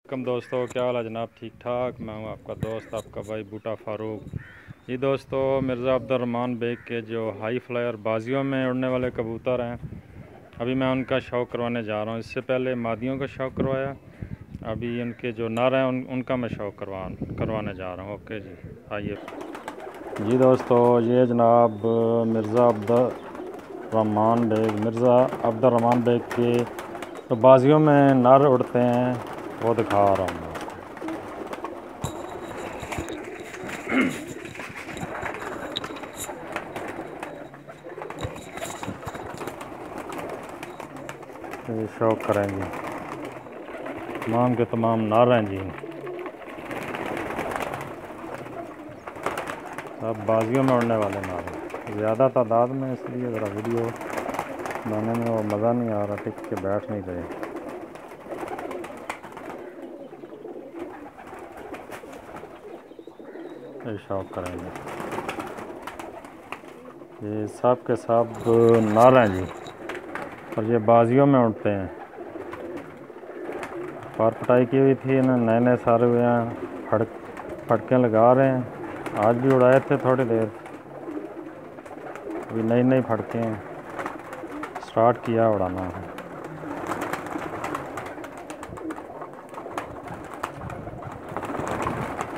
कम दोस्तों, क्या हाल है जनाब? ठीक ठाक। मैं हूं आपका दोस्त, आपका भाई बूटा फारूक जी। दोस्तों, मिर्ज़ा अब्दुर्रहमान बेग के जो हाई फ्लायर बाजियों में उड़ने वाले कबूतर हैं, अभी मैं उनका शौक़ करवाने जा रहा हूं। इससे पहले मादियों का शौक़ करवाया, अभी उनके जो नर हैं उनका मैं शौक़ करवाने जा रहा हूं। ओके जी, आइए जी। दोस्तों, ये जनाब मिर्ज़ा अब्दुर्रहमान बेग के तो बाजियों में नर उड़ते हैं, वो दिखा रहा हूँ मैं। ये शौक़ करेंगे, तमाम के तमाम नर हैं जी, सब बाजियों में उड़ने वाले नर हैं, ज़्यादा तादाद में, इसलिए ज़रा वीडियो बनाने में वो मज़ा नहीं आ रहा, टिक के बैठ नहीं रहे। ये शौक़ करेंगे, ये सब के सब नर हैं जी, और ये बाजियों में उड़ते हैं। पार पटाई की हुई थी, ना नए नए सारे हुए हैं, फटके लगा रहे हैं। आज भी उड़ाए थे थोड़ी देर, अभी नई नई फटके हैं, स्टार्ट किया उड़ाना है।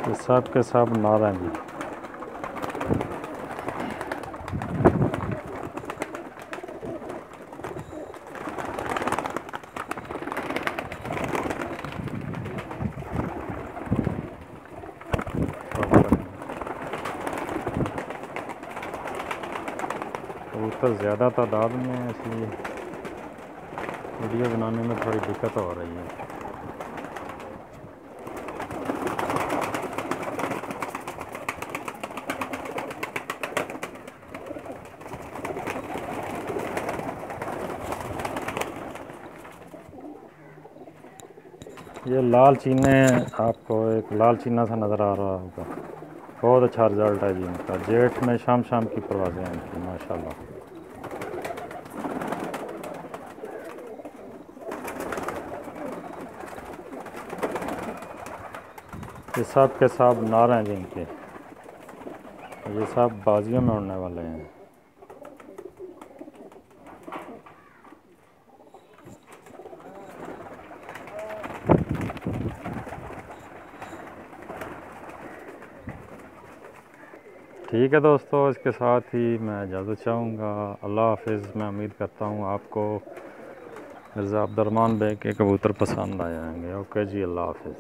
ये सब के सब नर हैं जी। कबूतर ज़्यादा तादाद में है, इसलिए वीडियो बनाने में थोड़ी दिक्कत हो रही है। ये लाल चीने, आपको एक लाल चीना सा नज़र आ रहा होगा, बहुत अच्छा रिज़ल्ट है जी इनका। जेठ में शाम शाम की परवाज़ें हैं इनकी, माशाल्लाह। ये सब के सब नर हैं जिनके, ये सब बाजियों में उड़ने वाले हैं। ठीक है दोस्तों, इसके साथ ही मैं इजाज़त चाहूँगा। अल्लाह हाफ़िज़। मैं उम्मीद करता हूँ आपको मिर्ज़ा अब्दुर्रहमान बेग के कबूतर पसंद आए होंगे। ओके जी, अल्लाह हाफ़िज़।